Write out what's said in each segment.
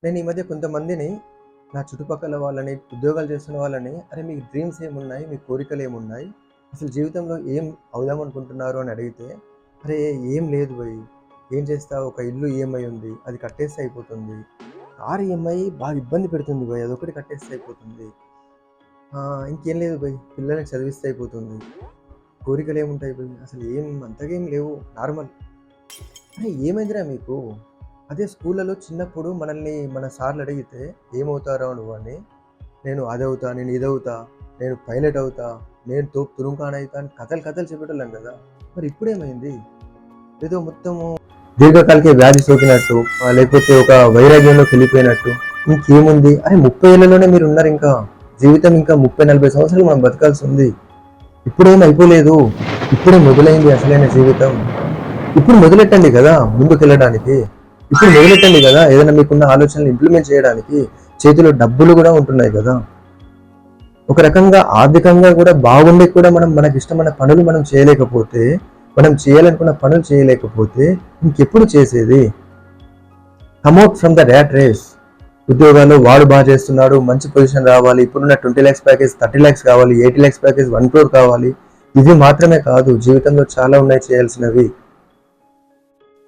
నేను ఈ మధ్య కొంతమందిని నా చుట్టుపక్కల వాళ్ళని, ఉద్యోగాలు చేస్తున్న వాళ్ళని, "అరే! మీకు డ్రీమ్స్ ఏమున్నాయి? మీ కోరికలు ఏమున్నాయి? అసలు జీవితంలో ఏం అవుదాం అనుకుంటున్నారు?" అని అడిగితే, "అరే! ఏం లేదు భయ్. ఏం చేస్తావు? ఒక ఇల్లు ఈఎంఐ ఉంది. అది కట్టేస్తే అయిపోతుంది. కారు ఈఎంఐ బాగా ఇబ్బంది పెడుతుంది భయ్. అదొక్కటి కట్టేస్తే అయిపోతుంది. ఇంకేం లేదు భయ్. పిల్లల్ని చదివిస్తే అయిపోతుంది. కోరికలు ఏముంటాయి భయ్? అసలు ఏం అంతగా ఏం లేవు. నార్మల్." అరే! ఏమైందిరా మీకు? అదే స్కూళ్ళలో చిన్నప్పుడు మనల్ని మన సార్లు అడిగితే, "ఏమవుతావురా నువ్వు" అని, "నేను అదవుతా, నేను ఇదవుతా, నేను పైలట్ అవుతా, నేను తోపు తురుంఖాన్ అయితా" అని కథలు కథలు చెప్పేటోళ్ళం కదా! మరి ఇప్పుడేమైంది? ఏదో మొత్తము దీర్ఘకాలిక వ్యాధి సోకినట్టు, లేకపోతే ఒక వైరాగ్యంలోకి వెళ్ళిపోయినట్టు, ఇంకేముంది? అరే 30 ఏళ్లలోనే మీరున్నారింకా. జీవితం ఇంకా 30, 40 సంవత్సరాలు మనం బతకాల్సి ఉంది. ఇప్పుడేం అయిపోలేదు. ఇప్పుడే మొదలైంది అసలైన జీవితం. ఇప్పుడు మొదలెట్టండి కదా ముందుకెళ్ళడానికి. ఇప్పుడు మొదలెట్టండి కదా ఏదైనా మీకున్న ఆలోచనలు ఇంప్లిమెంట్ చేయడానికి. చేతిలో డబ్బులు కూడా ఉంటున్నాయి కదా. ఒక రకంగా ఆర్థికంగా కూడా బాగుండి కూడా మనం మనకిష్టమైన పనులు మనం చేయలేకపోతే, మనం చేయాలనుకున్న పనులు చేయలేకపోతే ఇంకెప్పుడు చేసేది? Come out from the rat race. ఉద్యోగాలు వాడు బాగా చేస్తున్నాడు, మంచి పొజిషన్ రావాలి, ఇప్పుడున్న 20 lakhs ప్యాకేజ్ 30 lakhs కావాలి, 80 lakhs ప్యాకేజ్ 1 crore కావాలి. ఇవి మాత్రమే కాదు, జీవితంలో చాలా ఉన్నాయి చేయాల్సినవి.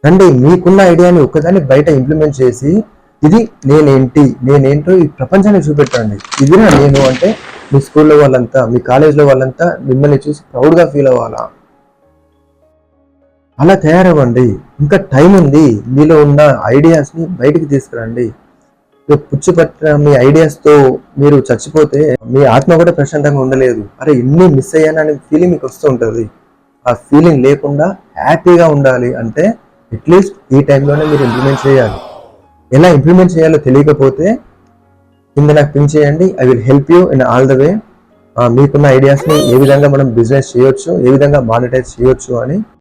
రండి, మీకున్న ఐడియాని ఒక్కదాన్ని బయట ఇంప్లిమెంట్ చేసి, ఇది నేనేంటో ఈ ప్రపంచానికి చూపెట్టండి. ఇదిరా నేను అంటే మీ స్కూల్లో వాళ్ళంతా, మీ కాలేజ్లో వాళ్ళంతా మిమ్మల్ని చూసి ప్రౌడ్గా ఫీల్ అవ్వాలా. అలా తయారవ్వండి. ఇంకా టైం ఉంది. మీలో ఉన్న ఐడియాస్ని బయటికి తీసుకురండి. పుచ్చిపట్టిన మీ ఐడియాస్తో మీరు చచ్చిపోతే మీ ఆత్మ కూడా ప్రశాంతంగా ఉండలేదు. అరే ఇన్ని మిస్ అయ్యాననే ఫీలింగ్ మీకు వస్తూ ఉంటుంది. ఆ ఫీలింగ్ లేకుండా హ్యాపీగా ఉండాలి అంటే అట్లీస్ట్ ఈ టైంలోనే మీరు ఇంప్లిమెంట్ చేయాలి. ఎలా ఇంప్లిమెంట్ చేయాలో తెలియకపోతే కింద నాకు పిన్ చేయండి. I will help you in all the way. మీకున్న ఐడియాస్ని ఏ విధంగా మనం బిజినెస్ చేయొచ్చు, ఏ విధంగా మానిటైజ్ చేయొచ్చు అని